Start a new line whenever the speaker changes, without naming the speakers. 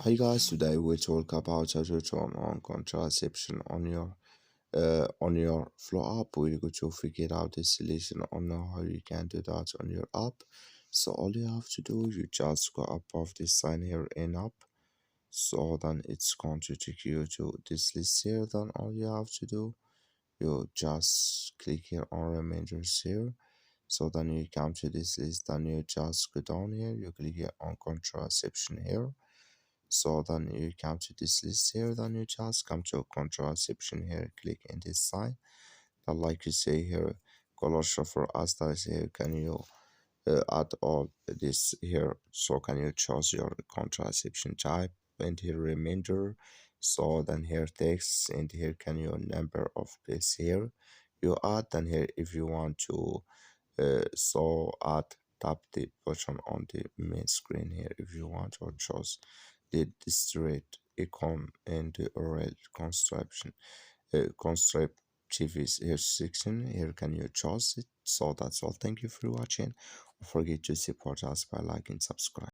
Hi guys, today we talk about how to turn on contraception on your flow app. We're going to figure out the solution on how you can do that on your app. So all you have to do, you just go above this sign here in app. So then it's going to take you to this list here. Then all you have to do, you just click here on reminders here. So then you come to this list, then you just go down here, you click here on contraception here. So then you come to this list here, then you just come to contraception here, click in this sign. Then like you say here, color for us that is here, can you add all this here? So can you choose your contraception type and here remainder? So then here text and here can you number of this here you add, then here if you want to so add, tap the button on the main screen here if you want, or choose the straight icon in the oral constructive is here section. Here can you choose it. So that's all. Thank you for watching. Don't forget to support us by liking, subscribe.